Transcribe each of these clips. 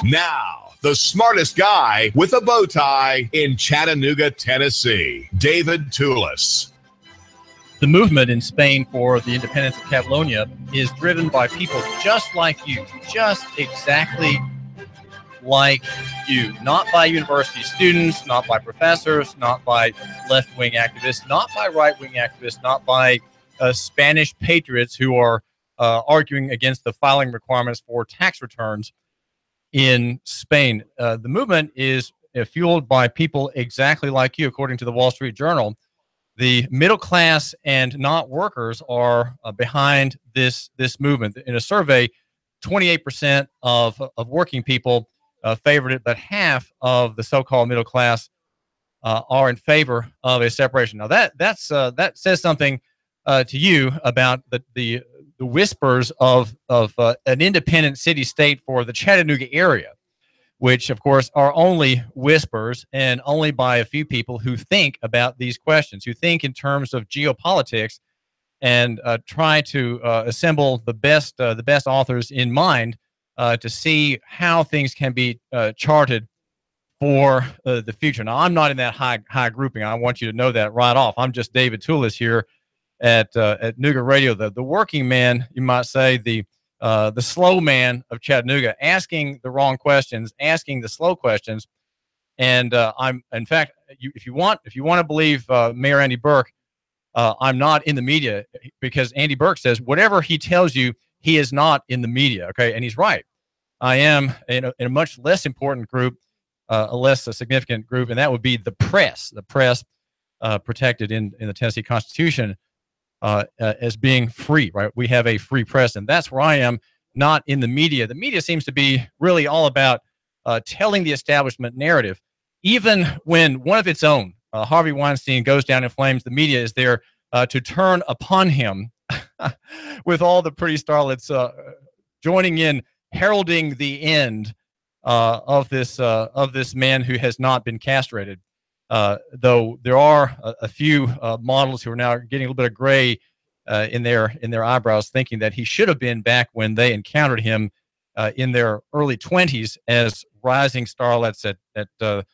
Now, the smartest guy with a bow tie in Chattanooga, Tennessee, David Tulis. The movement in Spain for the independence of Catalonia is driven by people just like you, just exactly like you, not by university students, not by professors, not by left-wing activists, not by right-wing activists, not by Spanish patriots who are arguing against the filing requirements for tax returns in Spain. The movement is fueled by people exactly like you, according to the Wall Street Journal. The middle class and not workers are behind this movement. In a survey, 28% of working people favored it, but half of the so-called middle class are in favor of a separation. Now that says something to you about the whispers of an independent city-state for the Chattanooga area, which, of course, are only whispers and only by a few people who think about these questions, who think in terms of geopolitics and try to assemble the best authors in mind to see how things can be charted for the future. Now, I'm not in that high grouping. I want you to know that right off. I'm just David Tulis here at Nooga Radio, the working man, you might say, the slow man of Chattanooga, asking the wrong questions, asking the slow questions. And I'm, in fact, if you want to believe Mayor Andy Berke, I'm not in the media, because Andy Berke says whatever he tells you, he is not in the media. Okay, and he's right. I am in a much less important group, a less significant group, and that would be the press. The press protected in the Tennessee Constitution as being free, right? We have a free press, and that's where I am, not in the media. The media seems to be really all about telling the establishment narrative. Even when one of its own, Harvey Weinstein, goes down in flames, the media is there to turn upon him with all the pretty starlets joining in, heralding the end of this man who has not been castrated. Though there are a few models who are now getting a little bit of gray in their eyebrows, thinking that he should have been back when they encountered him in their early 20s as rising starlets at the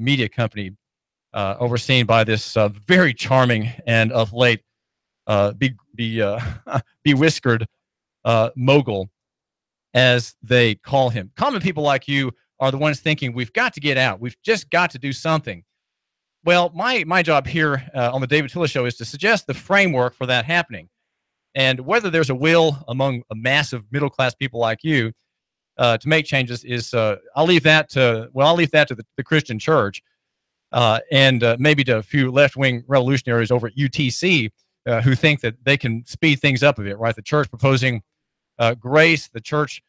media company overseen by this very charming and of late bewhiskered mogul, as they call him. Common people like you are the ones thinking, we've got to get out. We've just got to do something. Well, my job here on the David Tulis Show is to suggest the framework for that happening. And whether there's a will among a massive middle-class people like you to make changes is, I'll leave that to the Christian church and maybe to a few left-wing revolutionaries over at UTC who think that they can speed things up a bit, right? The church proposing grace, the church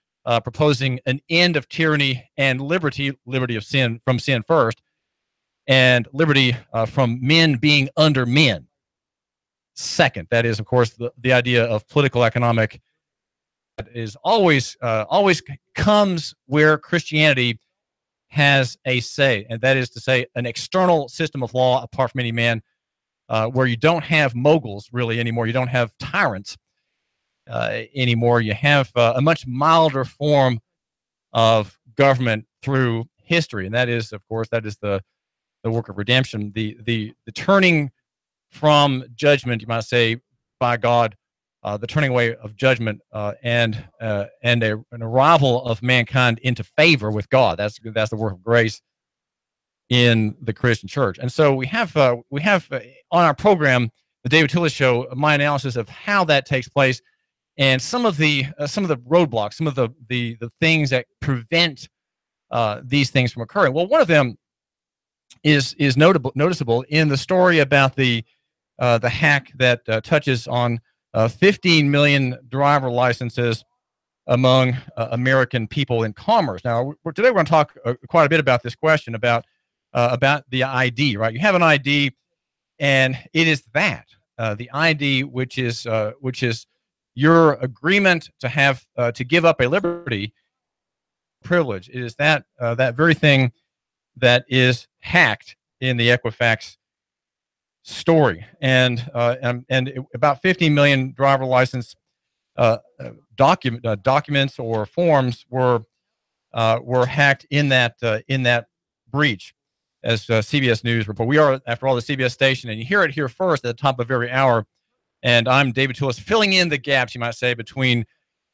proposing an end of tyranny and liberty of sin, from sin first, and liberty from men being under men second. That is, of course, the idea of political economic is always comes where Christianity has a say, and that is to say, an external system of law apart from any man, where you don't have moguls really anymore. You don't have tyrants anymore. You have a much milder form of government through history, and that is, of course, the work of redemption, the turning from judgment, you might say, by God, the turning away of judgment, and an arrival of mankind into favor with God. That's the work of grace in the Christian church. And so we have on our program, the David Tulis Show, my analysis of how that takes place, and some of the roadblocks, some of the things that prevent these things from occurring. Well, one of them is noticeable in the story about the hack that touches on 15 million driver licenses among American people in commerce. Now, today we're going to talk quite a bit about this question about the ID. Right? You have an ID, and it is the ID, which is your agreement to have to give up a liberty privilege. It is that very thing that is hacked in the Equifax story, and about 15 million driver license documents or forms were were hacked in that breach, as CBS News report. We are, after all, the CBS station, and you hear it here first at the top of every hour. And I'm David Tulis, filling in the gaps, you might say, between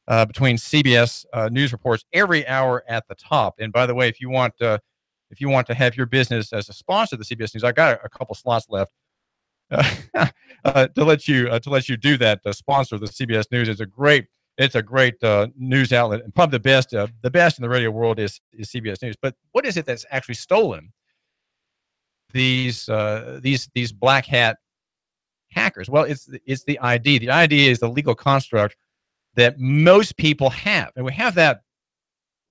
CBS news reports every hour at the top. And by the way, if you want to have your business as a sponsor of the CBS News, I got a couple slots left to let you do that. Sponsor the CBS News. It's a great news outlet, and probably the best in the radio world is CBS News. But what is it that's actually stolen these black hat hackers? Well, it's the ID. The ID is the legal construct that most people have, and we have that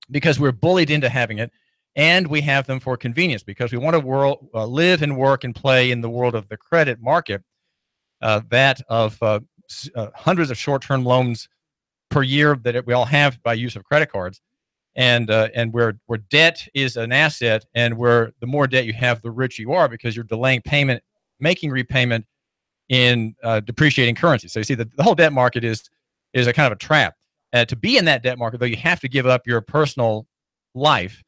because we're bullied into having it, and we have them for convenience because we want to live and work and play in the world of the credit market, that of hundreds of short-term loans per year that we all have by use of credit cards, and where debt is an asset, and where the more debt you have, the richer you are, because you're delaying payment, making repayment in depreciating currency. So you see the whole debt market is a kind of a trap. To be in that debt market, though, you have to give up your personal life,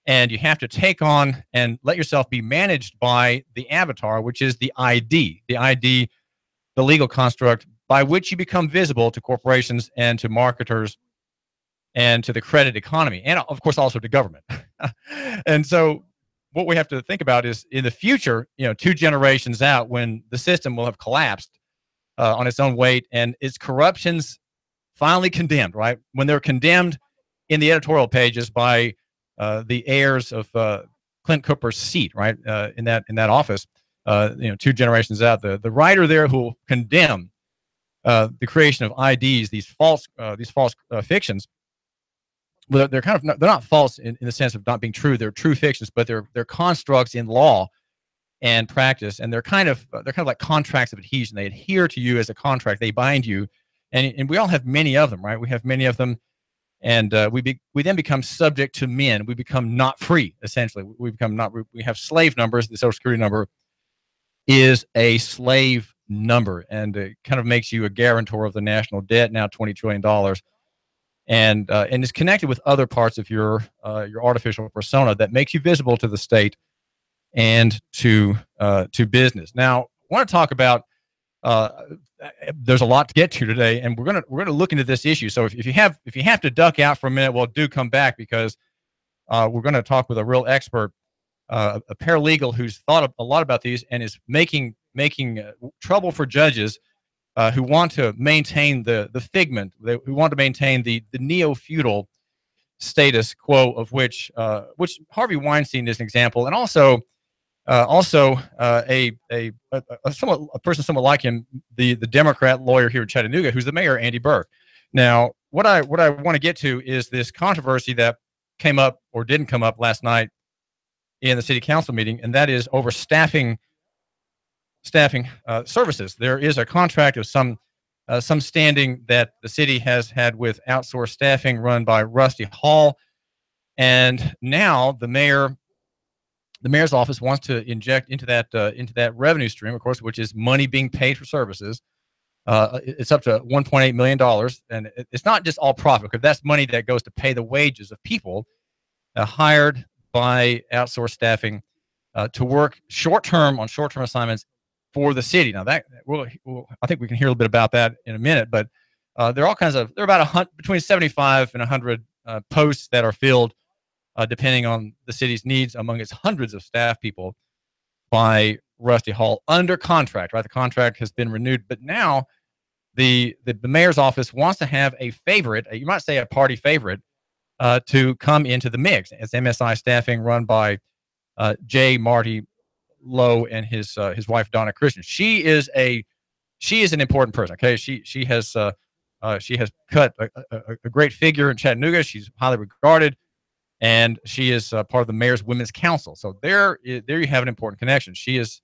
and you have to take on and let yourself be managed by the avatar, which is the ID. The ID, the legal construct by which you become visible to corporations and to marketers and to the credit economy, and of course also to government. And so what we have to think about is, in the future, 2 generations out, when the system will have collapsed on its own weight and its corruptions finally condemned, right? When they're condemned in the editorial pages by the heirs of Clint Cooper's seat, right, in that office, 2 generations out, the writer there who will condemn the creation of IDs, these false fictions. Well, they're not false in the sense of not being true. They're true fictions, but they're constructs in law and practice, and they're kind of like contracts of adhesion. They adhere to you as a contract. They bind you, and we all have many of them, right? We have many of them. And we then become subject to men. We become not free, essentially. We have slave numbers. The Social Security number is a slave number, and it kind of makes you a guarantor of the national debt, now $20 trillion, and is connected with other parts of your artificial persona that makes you visible to the state and to business. Now, I want to talk about. There's a lot to get to today, and we're gonna look into this issue. So if you have to duck out for a minute, well, do come back, because we're going to talk with a real expert, a paralegal who's thought a lot about these and is making trouble for judges who want to maintain the figment, who want to maintain the neo-feudal status quo of which Harvey Weinstein is an example, and also a person somewhat like him, the Democrat lawyer here in Chattanooga, who's the mayor, Andy Berke. Now, what I want to get to is this controversy that came up or didn't come up last night in the city council meeting, and that is over staffing services. There is a contract of some standing that the city has had with outsourced staffing run by Rusty Hall, and now the mayor's office wants to inject into that revenue stream, of course, which is money being paid for services. It's up to $1.8 million, and it's not just all profit, because that's money that goes to pay the wages of people hired by outsourced staffing to work on short-term assignments for the city. Now, I think we can hear a little bit about that in a minute, but there are about between 75 and 100 posts that are filled, depending on the city's needs, among its hundreds of staff people, by Rusty Hall under contract, right? The contract has been renewed, but now the mayor's office wants to have a favorite, you might say a party favorite, to come into the mix. It's MSI staffing run by J. Marty Lowe and his wife Donna Christian. She is an important person. Okay, she has cut a great figure in Chattanooga. She's highly regarded, and she is part of the mayor's women's council. So there you have an important connection. She is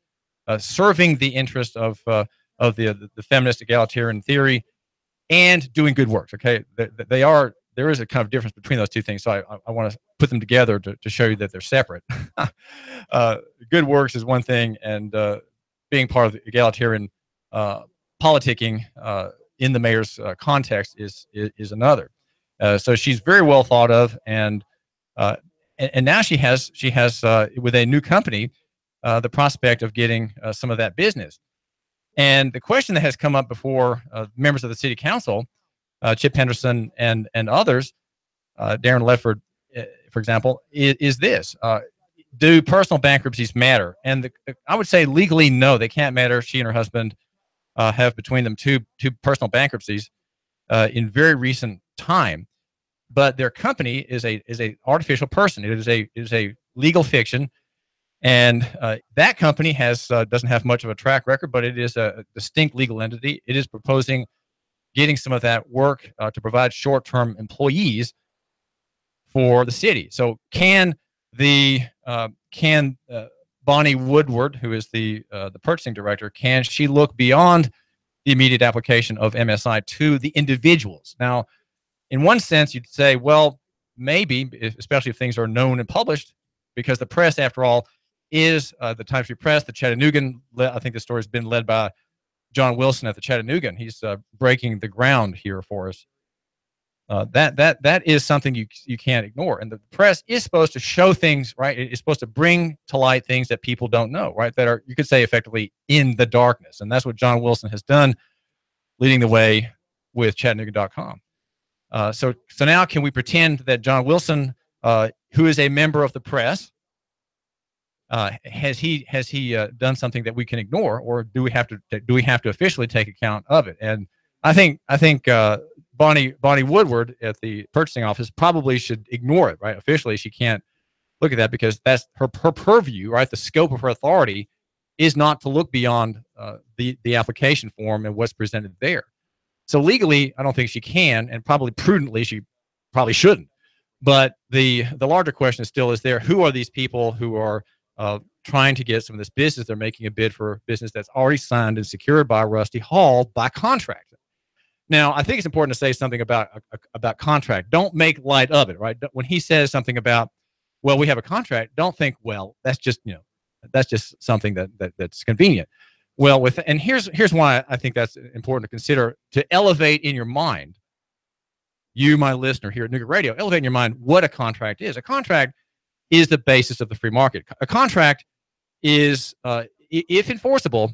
serving the interest of the feminist egalitarian theory and doing good works. Okay, there is a kind of difference between those two things. So I want to put them together to show you that they're separate. Good works is one thing, and being part of the egalitarian politicking in the mayor's context is another. So she's very well thought of, and And now she has with a new company the prospect of getting some of that business. And the question that has come up before members of the city council, Chip Henderson and others, Darren Ledford, for example, is this: do personal bankruptcies matter? And I would say legally, no, they can't matter. She and her husband have between them two personal bankruptcies in very recent time. But their company is a artificial person. It is a legal fiction, and that company doesn't have much of a track record, but it is a distinct legal entity. It is proposing getting some of that work to provide short-term employees for the city. So can Bonnie Woodward, who is the purchasing director, can she look beyond the immediate application of MSI to the individuals? Now, in one sense, you'd say, well, maybe, especially if things are known and published, because the press, after all, is the Times Free Press, the Chattanoogan. I think the story has been led by John Wilson at the Chattanoogan. He's breaking the ground here for us. That is something you can't ignore. And the press is supposed to show things, right? It's supposed to bring to light things that people don't know, right? That are, you could say, effectively in the darkness. And that's what John Wilson has done, leading the way with Chattanooga.com. So now can we pretend that John Wilson, who is a member of the press, has he done something that we can ignore, or do we have to officially take account of it? And I think Bonnie Woodward at the purchasing office probably should ignore it, right? Officially, she can't look at that because that's her purview, right? The scope of her authority is not to look beyond the application form and what's presented there. So legally, I don't think she can, and probably prudently, she probably shouldn't. But the larger question is still, who are these people who are trying to get some of this business? They're making a bid for business that's already signed and secured by Rusty Hall by contract. Now, I think it's important to say something about contract. Don't make light of it, right? When he says something about, well, we have a contract, don't think, well, that's just something that's convenient. Well, and here's why I think that's important to consider, to elevate in your mind, you, my listener here at Nooga Radio, elevate in your mind what a contract is. A contract is the basis of the free market. A contract is, if enforceable,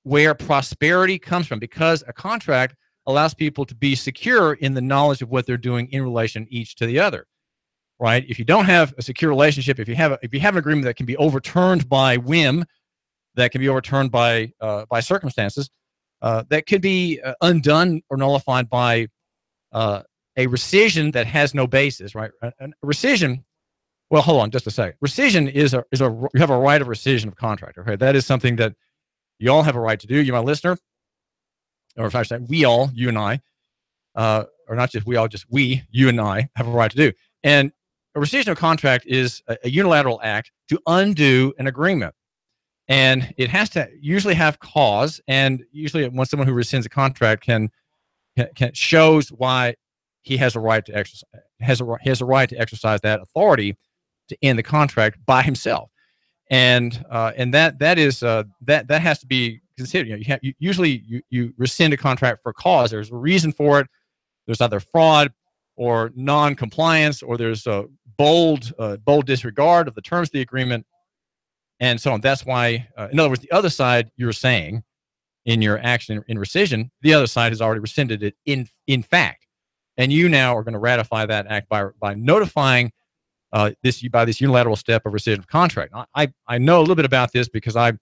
where prosperity comes from, because a contract allows people to be secure in the knowledge of what they're doing in relation each to the other, right? If you don't have a secure relationship, if you have an agreement that can be overturned by whim, that can be overturned by circumstances, that could be undone or nullified by a rescission that has no basis, right? A rescission. Well, hold on just a second. Rescission is you have a right of rescission of contract. Okay, that is something that you all have a right to do. You, my listener, or if I should say, we all, you and I, or not just we all, just we, you and I, have a right to do. And a rescission of contract is a unilateral act to undo an agreement. And it has to usually have cause, and usually when someone who rescinds a contract can shows why he has a right to exercise that authority to end the contract by himself, and that has to be considered. You rescind a contract for cause. There's a reason for it. There's either fraud or non-compliance, or there's a bold disregard of the terms of the agreement, and so on. That's why, in other words, the other side, you're saying in your action in rescission, the other side has already rescinded it in fact, and you now are going to ratify that act by notifying this unilateral step of rescission of contract. I know a little bit about this because I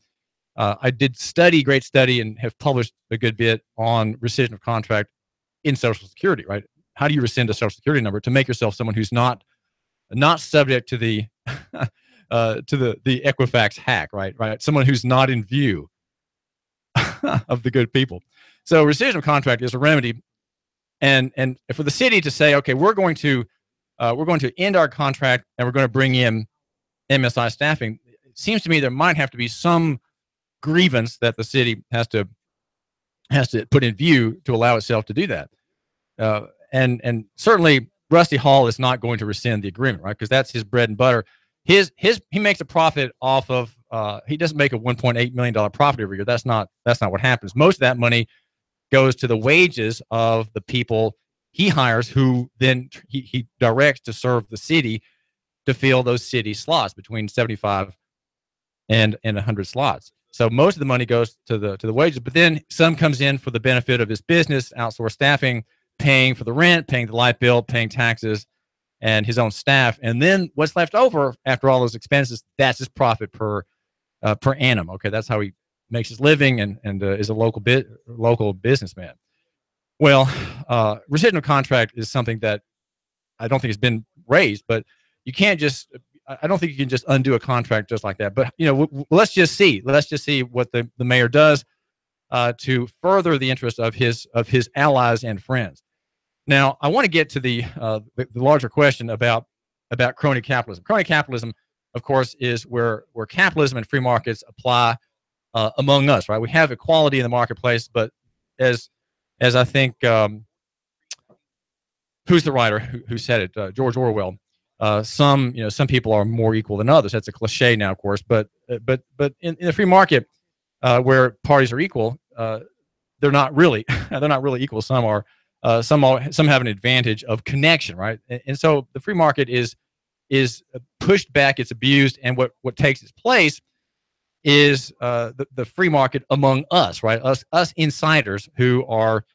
did great study, and have published a good bit on rescission of contract in Social Security. Right? How do you rescind a Social Security number to make yourself someone who's not subject to the the Equifax hack? Right? Someone who's not in view of the good people. So rescission of contract is a remedy, and for the city to say, okay, we're going to end our contract and we're going to bring in MSI staffing. It seems to me there might have to be some grievance that the city has to put in view to allow itself to do that. And certainly Rusty Hall is not going to rescind the agreement, right? Because that's his bread and butter. He makes a profit off of. He doesn't make a $1.8 million profit every year. That's not what happens. Most of that money goes to the wages of the people he hires, who then he directs to serve the city to fill those city slots between 75 and 100 slots. So most of the money goes to the wages, but then some comes in for the benefit of his business, outsourced staffing, paying for the rent, paying the light bill, paying taxes, and his own staff. And then what's left over after all those expenses, that's his profit per annum. Okay, that's how he makes his living and is a local businessman. Well, rescission contract is something that I don't think has been raised, but you can't just. I don't think you can just undo a contract just like that. But let's just see. Let's just see what the mayor does to further the interest of his allies and friends. Now, I want to get to the larger question about crony capitalism. Crony capitalism, of course, is where capitalism and free markets apply among us. Right? We have equality in the marketplace, but as I think, who's the writer who said it? George Orwell. Some people are more equal than others. That's a cliche now, of course. But in the free market, where parties are equal, they're not really equal. Some are. Some have an advantage of connection, right? And so the free market is pushed back. It's abused, and what takes its place is the free market among us, right? Us insiders who are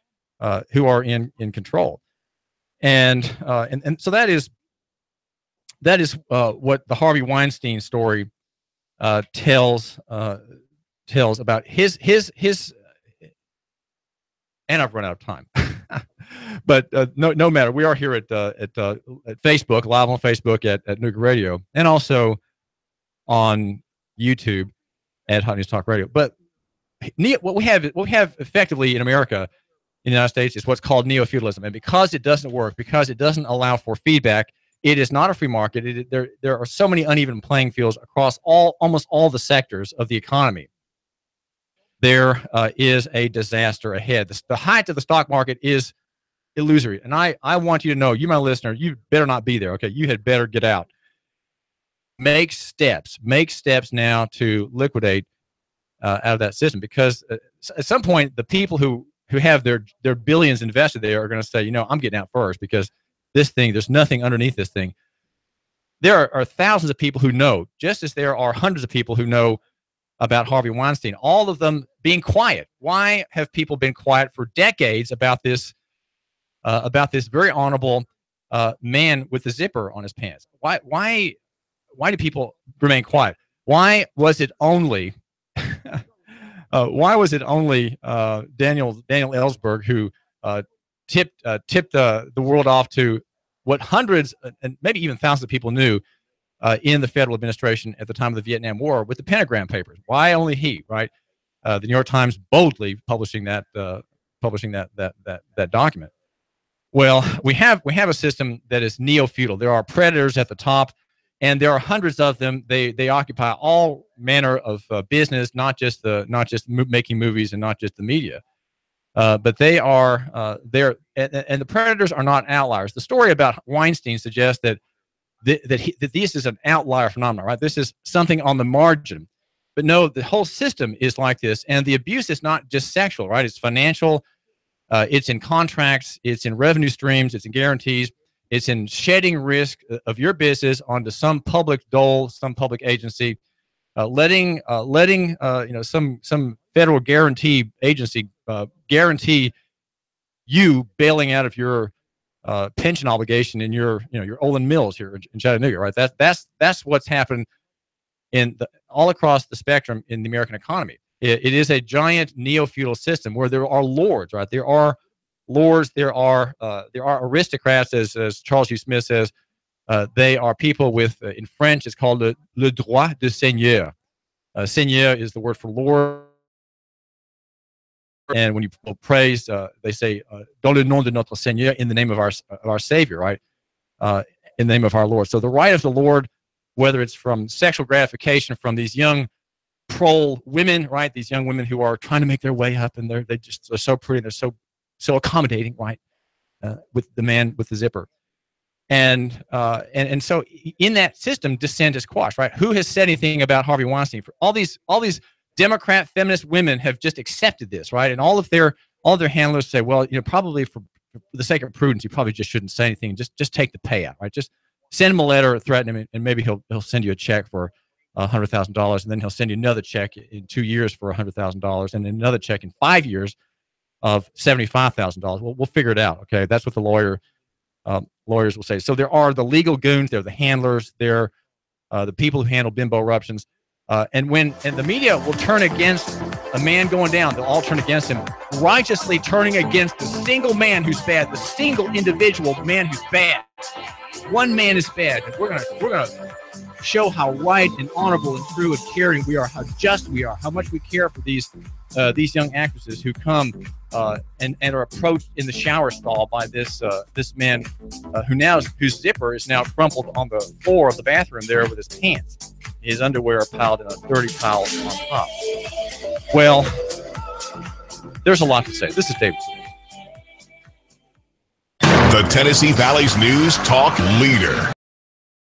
in control, and so that is what the Harvey Weinstein story tells about his and I've run out of time. But no matter, we are here at Facebook, live on Facebook at Nooga Radio, and also on YouTube at Hot News Talk Radio. But what we have effectively in America, in the United States, is what's called neo-feudalism, and because it doesn't work, because it doesn't allow for feedback, it is not a free market. There are so many uneven playing fields across almost all the sectors of the economy. There is a disaster ahead. The height of the stock market is illusory. And I want you to know, you, my listener, you better not be there. Okay, you had better get out. Make steps now to liquidate out of that system, because at some point the people who have their billions invested there are going to say, I'm getting out first, because this thing, there's nothing underneath this thing. There are thousands of people who know, just as there are hundreds of people who know about Harvey Weinstein, all of them being quiet. Why have people been quiet for decades about this very honorable man with the zipper on his pants? Why do people remain quiet? Why was it only Daniel Ellsberg who tipped the world off to what hundreds and maybe even thousands of people knew in the federal administration at the time of the Vietnam War with the Pentagram Papers? Why only he? Right? The New York Times boldly publishing that document. Well, we have a system that is neo-feudal. There are predators at the top, and there are hundreds of them. They occupy all manner of business, not just making movies and not just the media. But they are there, and the predators are not outliers. The story about Weinstein suggests that this is an outlier phenomenon, right? This is something on the margin. But no, the whole system is like this, and the abuse is not just sexual, right? It's financial, it's in contracts, it's in revenue streams, it's in guarantees, it's in shedding risk of your business onto some public dole, some public agency, letting some federal guarantee agency guarantee you bailing out of your pension obligation in your Olin Mills here in Chattanooga, right? That's what's happened all across the spectrum in the American economy. It is a giant neo-feudal system where there are lords, right? There are lords, there are aristocrats, as Charles Hugh Smith says. They are people with, in French, it's called le droit de seigneur. Seigneur is the word for lord. And when you praise, they say, dans le nom de notre Seigneur, in the name of our Savior, right? In the name of our Lord. So the right of the Lord, whether it's from sexual gratification from these young prole women, right? These young women who are trying to make their way up, and they're so pretty, they're so accommodating, right? With the man with the zipper. And so in that system, dissent is quashed, right? Who has said anything about Harvey Weinstein? For all these Democrat feminist women have just accepted this, right? And all of their handlers say, well, probably for the sake of prudence, you probably just shouldn't say anything. Just take the payout, right? Just send him a letter, threaten him, and maybe he'll send you a check for $100,000, and then he'll send you another check in 2 years for $100,000, and then another check in 5 years of $75,000. We'll figure it out. Okay, that's what the lawyers will say. So there are the legal goons, they're the handlers, they're the people who handle bimbo eruptions, and the media will turn against a man going down. They'll all turn against him, righteously turning against the single man who's bad, the single individual man who's bad. One man is bad. We're gonna show how right and honorable and true and caring we are, how just we are, how much we care for these young actresses who come and are approached in the shower stall by this man whose zipper is now crumpled on the floor of the bathroom there with his pants. His underwear are piled in a dirty pile on top. Well, there's a lot to say. This is David. The Tennessee Valley's news talk leader.